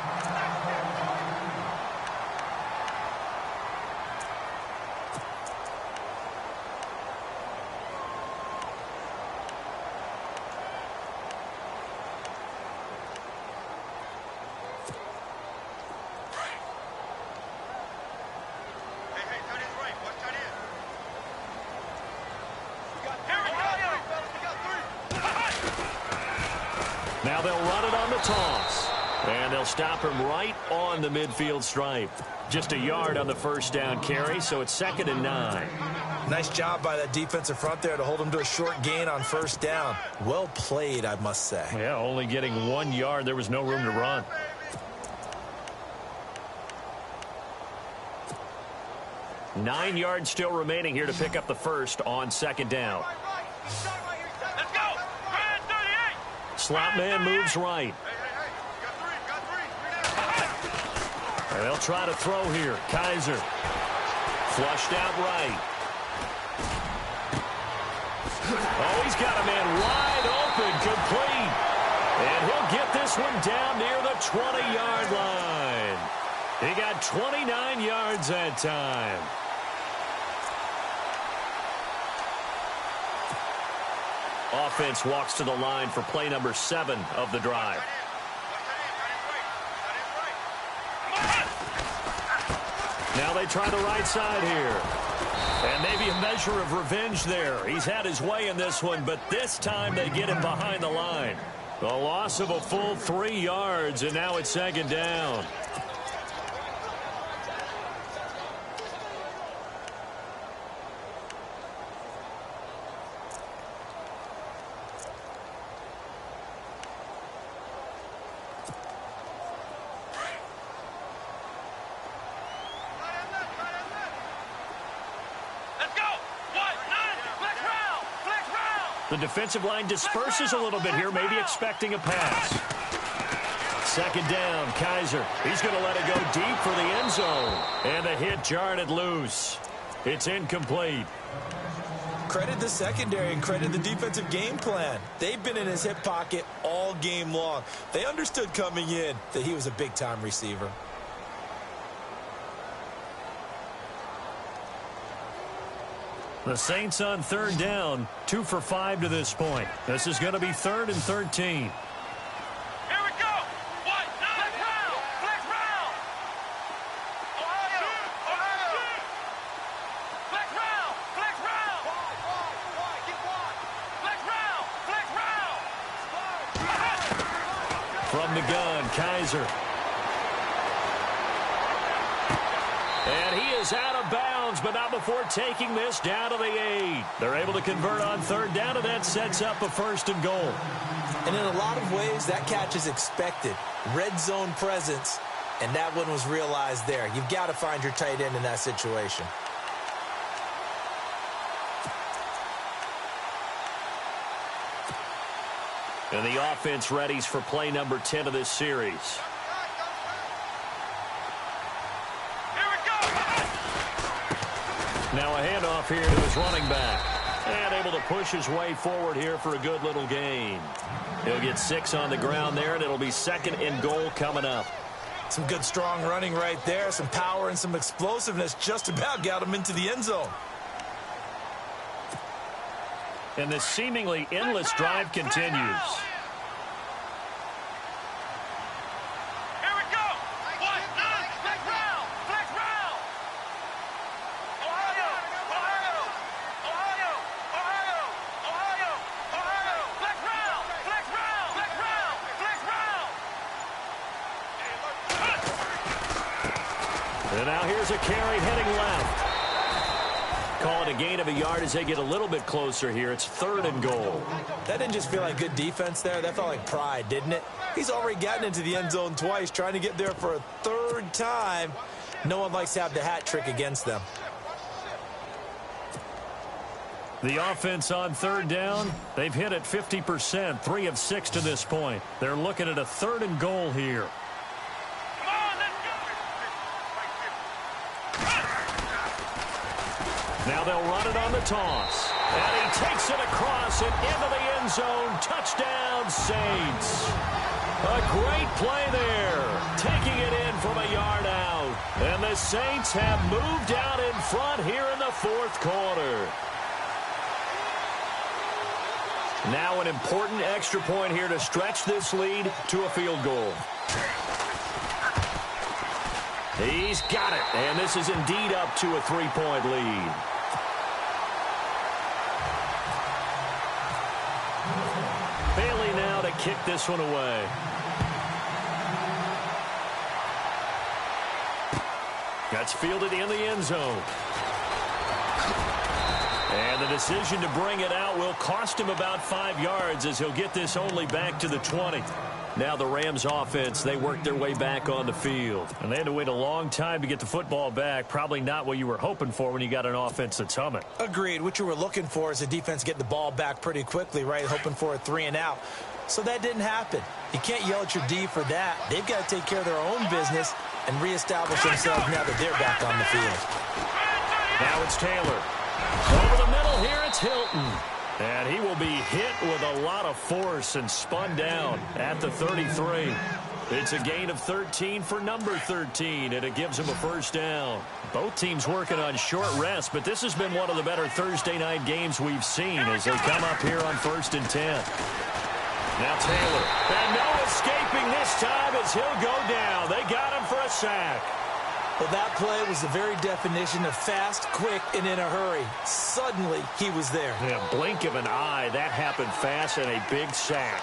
Now they'll run it on the toss. And they'll stop him right on the midfield stripe. Just a yard on the first down carry, so it's 2nd and 9. Nice job by that defensive front there to hold him to a short gain on first down. Well played, I must say. Yeah, only getting 1 yard. There was no room to run. Nine yards still remaining here to pick up the first on 2nd down. Let's go! Grand 38! Slot man moves right. And they'll try to throw here. Kaiser. Flushed out right. Oh, he's got a man wide open, complete. And he'll get this one down near the 20-yard line. He got 29 yards that time. Offense walks to the line for play number 7 of the drive. Now they try the right side here. And maybe a measure of revenge there. He's had his way in this one, but this time they get him behind the line. The loss of a full 3 yards, and now it's 2nd down. The defensive line disperses a little bit here, maybe expecting a pass. 2nd down, Kaiser. He's going to let it go deep for the end zone. And the hit jarred it loose. It's incomplete. Credit the secondary and credit the defensive game plan. They've been in his hip pocket all game long. They understood coming in that he was a big-time receiver. The Saints on 3rd down, 2 for 5 to this point. This is going to be 3rd and 13. Here we go! What? Flex round! Flex round! Ohio! Ohio! Flex round! Flex round! Wide, get wide! Flex round! Flex round! From the gun, Kaiser. And he is out of bounds, but not before taking this down to the 8. They're able to convert on 3rd down, and that sets up a 1st and goal. And in a lot of ways, that catch is expected. Red zone presence, and that one was realized there. You've got to find your tight end in that situation. And the offense readies for play number 10 of this series. Now a handoff here to his running back. And able to push his way forward here for a good little gain. He'll get 6 on the ground there, and it'll be 2nd and goal coming up. Some good, strong running right there. Some power and some explosiveness just about got him into the end zone. And this seemingly endless drive continues. And now here's a carry heading left. Call it a gain of a yard as they get a little bit closer here. It's 3rd and goal. That didn't just feel like good defense there. That felt like pride, didn't it? He's already gotten into the end zone twice, trying to get there for a 3rd time. No one likes to have the hat trick against them. The offense on 3rd down, they've hit it 50%, 3 of 6 to this point. They're looking at a 3rd and goal here. Now they'll run it on the toss. And he takes it across and into the end zone. Touchdown, Saints. A great play there. Taking it in from a yard out. And the Saints have moved out in front here in the 4th quarter. Now an important extra point here to stretch this lead to a field goal. He's got it. And this is indeed up to a 3-point lead. Bailey now to kick this one away. That's fielded in the end zone. And the decision to bring it out will cost him about 5 yards as he'll get this only back to the 20. Now the Rams offense, they work their way back on the field. And they had to wait a long time to get the football back. Probably not what you were hoping for when you got an offense that's humming. Agreed. What you were looking for is a defense getting the ball back pretty quickly, right? Hoping for a 3 and out. So that didn't happen. You can't yell at your D for that. They've got to take care of their own business and reestablish themselves now that they're back on the field. Now it's Taylor. Over the middle here, it's Hilton. And he will be hit with a lot of force and spun down at the 33. It's a gain of 13 for number 13, and it gives him a 1st down. Both teams working on short rest, but this has been one of the better Thursday night games we've seen as they come up here on 1st and 10. Now Taylor. And no escaping this time as he'll go down. They got him for a sack. Well, that play was the very definition of fast, quick, and in a hurry. Suddenly, he was there. Yeah, blink of an eye. That happened fast and a big sack.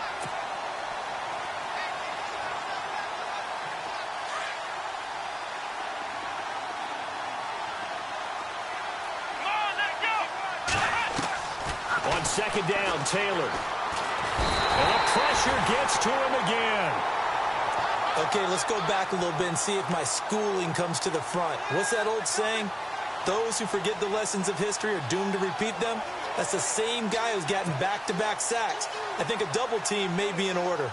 On 2nd down, Taylor. And the pressure gets to him again. Okay, let's go back a little bit and see if my schooling comes to the front. What's that old saying? Those who forget the lessons of history are doomed to repeat them. That's the same guy who's gotten back-to-back sacks. I think a double team may be in order.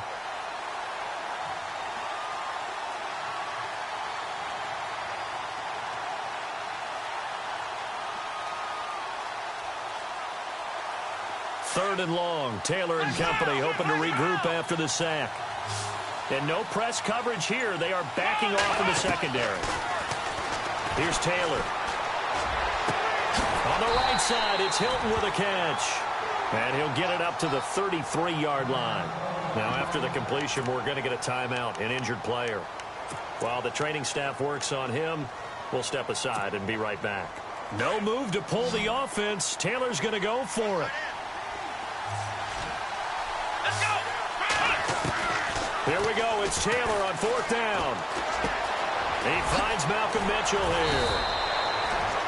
Third and long. Taylor and company hoping to regroup after the sack. And no press coverage here. They are backing off in the secondary. Here's Taylor. On the right side, it's Hilton with a catch. And he'll get it up to the 33-yard line. Now, after the completion, we're going to get a timeout, an injured player. While the training staff works on him, we'll step aside and be right back. No move to pull the offense. Taylor's going to go for it. Here we go. It's Taylor on 4th down. He finds Malcolm Mitchell here.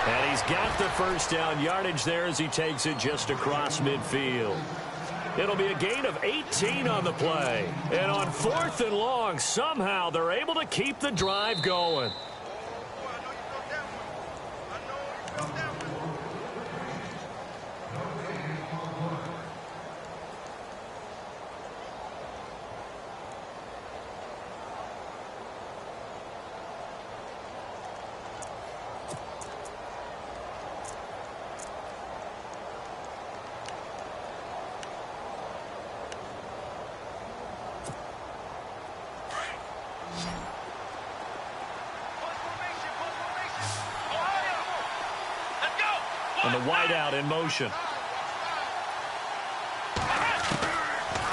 And he's got the 1st down yardage there as he takes it just across midfield. It'll be a gain of 18 on the play. And on 4th and long, somehow they're able to keep the drive going. the wideout in motion.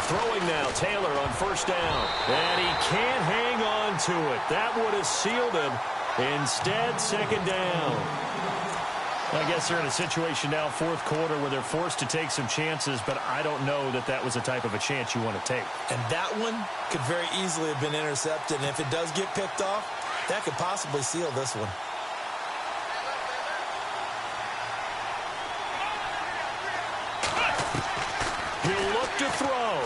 Throwing now, Taylor on first down. And he can't hang on to it. That would have sealed him. Instead, second down. I guess they're in a situation now, fourth quarter, where they're forced to take some chances, but I don't know that that was the type of a chance you want to take. And that one could very easily have been intercepted, and if it does get picked off, that could possibly seal this one. He'll look to throw.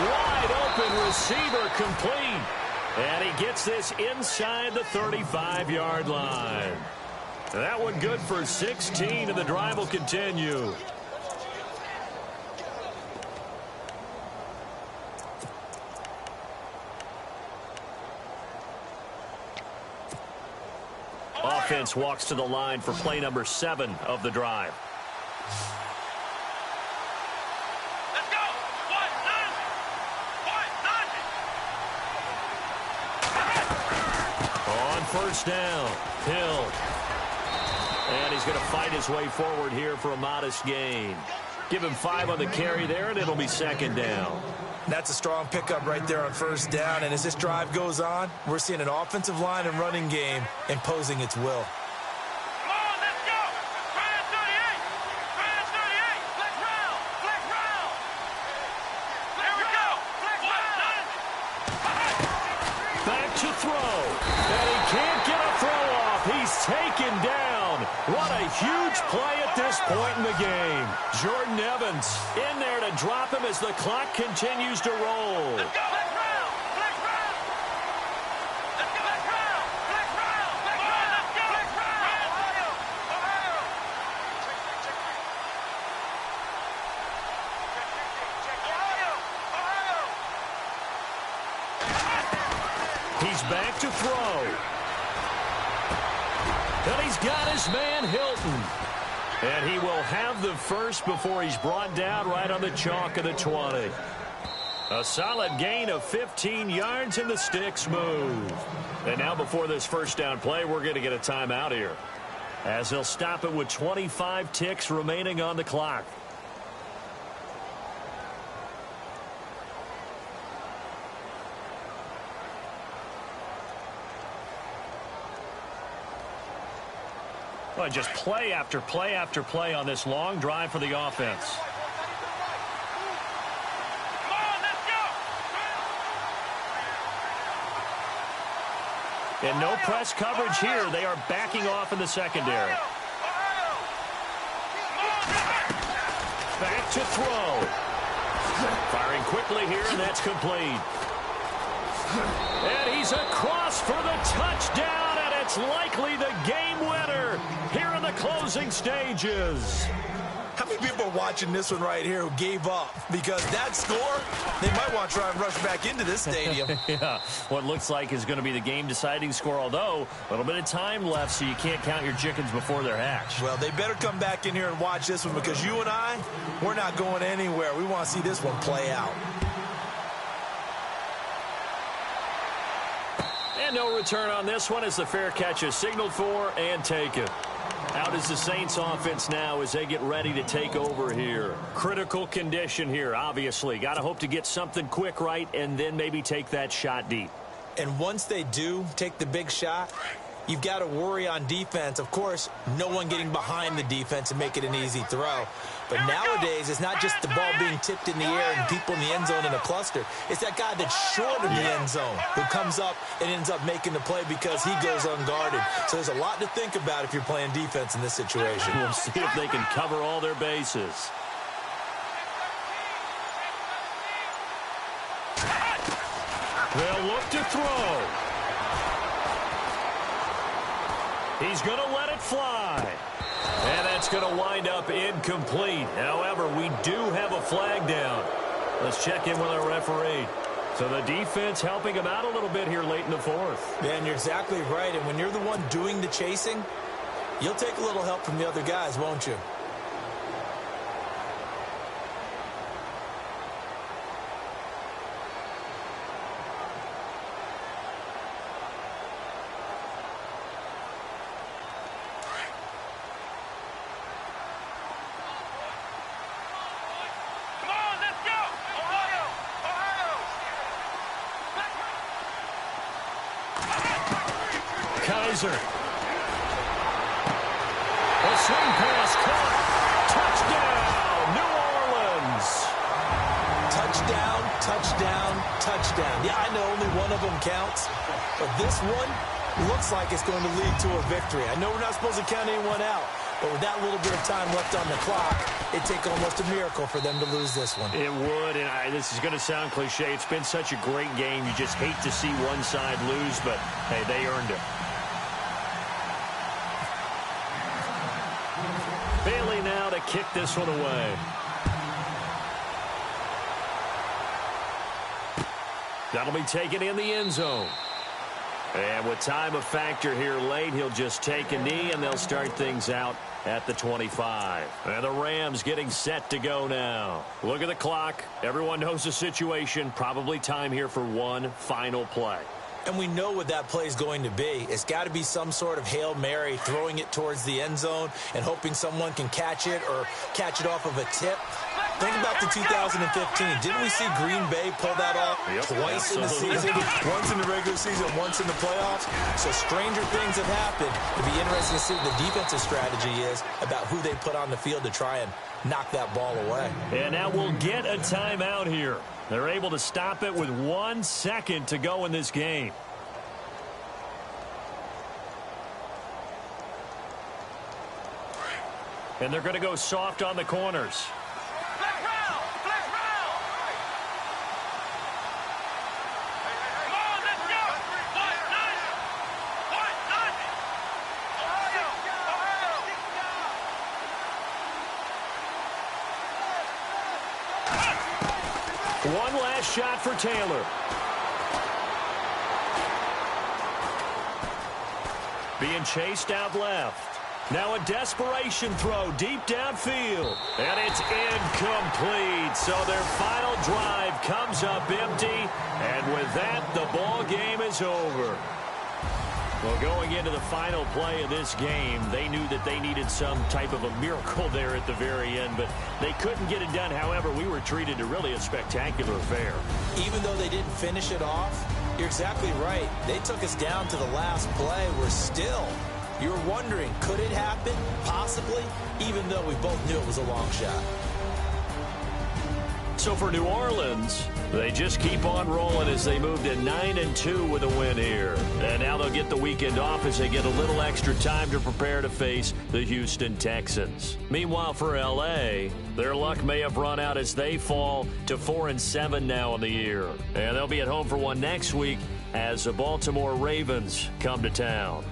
Wide open receiver complete. And he gets this inside the 35-yard line. That one good for 16, and the drive will continue. Offense walks to the line for play number 7 of the drive. Let's go. On first down, Hill. And he's going to fight his way forward here for a modest gain. Give him 5 on the carry there, and it'll be second down. That's a strong pickup right there on first down. And as this drive goes on, we're seeing an offensive line and running game imposing its will. Come on, let's go. Flash 38. Flash 38. Flex round. Flex round. There we go. Flex round. Back to throw. And he can't get a throw off. He's taken down. What a huge play at this point in the game. Jordan Evans in there to drop him as the clock continues to roll. Let's go. Flex round. Flex round. Let's go. Flex round. Flex round. Flex round. Let's go. Flex round. Ohio. Ohio. Ohio. Ohio. He's back to throw. And he's got his man Hilton. And he will have the first before he's brought down right on the chalk of the 20. A solid gain of 15 yards, and the sticks move. And now before this first down play, we're going to get a timeout here, as they'll stop it with 25 ticks remaining on the clock. Well, just play after play after play on this long drive for the offense. Come on, let's go. And no press coverage here. They are backing off in the secondary. Back to throw. Firing quickly here, and that's complete. And he's across for the touchdown, and it's likely the game winner here in the closing stages. How many people are watching this one right here who gave up? Because that score, they might want to try and rush back into this stadium. Yeah, what looks like is going to be the game-deciding score, although a little bit of time left, so you can't count your chickens before they're hatched. Well, they better come back in here and watch this one, because you and I, we're not going anywhere. We want to see this one play out. And no return on this one as the fair catch is signaled for and taken. Out is the Saints offense now as they get ready to take over here. Critical condition here, obviously. Got to hope to get something quick right and then maybe take that shot deep. And once they do take the big shot, you've got to worry on defense. Of course, no one getting behind the defense and make it an easy throw. But nowadays, it's not just the ball being tipped in the air and people in the end zone in a cluster. It's that guy that's short of the end zone who comes up and ends up making the play because he goes unguarded. So there's a lot to think about if you're playing defense in this situation. We'll see if they can cover all their bases. They'll look to throw. He's going to let it fly. And that's going to wind up incomplete. However, we do have a flag down. Let's check in with our referee. So the defense helping him out a little bit here late in the fourth. Yeah, and you're exactly right. And when you're the one doing the chasing, you'll take a little help from the other guys, won't you? Kaiser. A swing pass caught. Touchdown, New Orleans. Touchdown, touchdown, touchdown. Yeah, I know only one of them counts, but this one looks like it's going to lead to a victory. I know we're not supposed to count anyone out, but with that little bit of time left on the clock, it'd take almost a miracle for them to lose this one. It would, and this is going to sound cliche. It's been such a great game. You just hate to see one side lose, but, hey, they earned it. Bailey now to kick this one away. That'll be taken in the end zone. And with time a factor here late, he'll just take a knee, and they'll start things out at the 25. And the Rams getting set to go now. Look at the clock. Everyone knows the situation. Probably time here for one final play. And we know what that play is going to be. It's got to be some sort of Hail Mary, throwing it towards the end zone and hoping someone can catch it or catch it off of a tip. Think about the 2015. Didn't we see Green Bay pull that off twice in the season? Once in the regular season, once in the playoffs. So stranger things have happened. It'd be interesting to see what the defensive strategy is about who they put on the field to try and knock that ball away. And now we'll get a timeout here. They're able to stop it with 1 second to go in this game. And they're going to go soft on the corners. One last shot for Taylor. Being chased out left. Now a desperation throw deep downfield. And it's incomplete. So their final drive comes up empty. And with that, the ball game is over. Well, going into the final play of this game, they knew that they needed some type of a miracle there at the very end, but they couldn't get it done. However, we were treated to really a spectacular affair. Even though they didn't finish it off, you're exactly right. They took us down to the last play. We're still, you're wondering, could it happen? Possibly, even though we both knew it was a long shot. So for New Orleans, they just keep on rolling as they move to 9-2 with a win here. And now they'll get the weekend off as they get a little extra time to prepare to face the Houston Texans. Meanwhile, for L.A., their luck may have run out as they fall to 4-7 now in the year. And they'll be at home for one next week as the Baltimore Ravens come to town.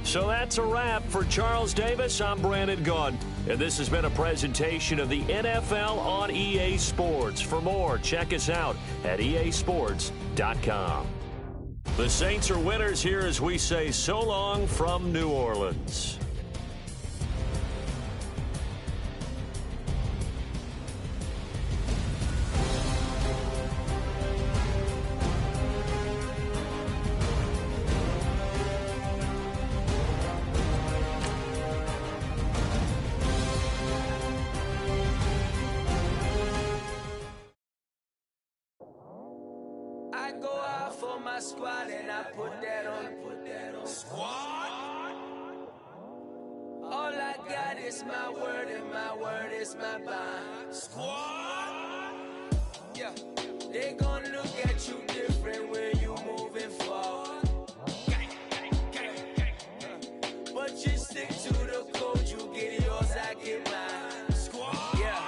So that's a wrap. For Charles Davis, I'm Brandon Gaudin. And this has been a presentation of the NFL on EA Sports. For more, check us out at easports.com. The Saints are winners here as we say so long from New Orleans. Squad and I put that on squad. All I got is my word and my word is my bond. Squad. Yeah, they gon' look at you different when you moving forward. But you stick to the code, you get yours, I get mine. Squad. Yeah,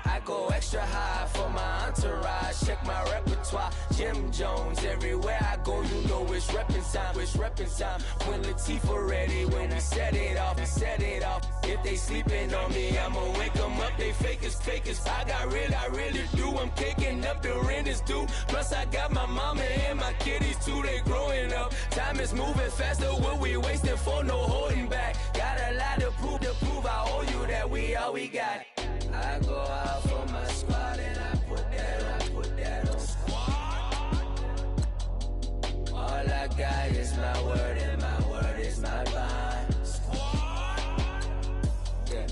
I go extra high for my entourage. Check my repertoire. Jim Jones, everywhere I go, you know it's reppin' time, it's reppin' time. When Latifah ready, when we set it off, we set it off. If they sleeping on me, I'ma wake them up, they fakers. I really do, I'm kicking up, the rent is due. Plus I got my mama and my kiddies too, they growing up. Time is moving faster, what we wasting for, no holding back. Got a lot to prove, I owe you that we all we got. I go out for my squad and I put that on squad. All I got is my word and my word is my bond. Squad. Yeah,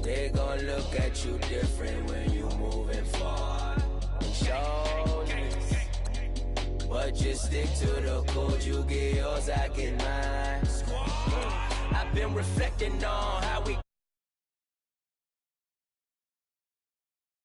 they gon' look at you different when you moving forward. Show me. Just stick to the code, you get yours, I get mine. I've been reflecting on how we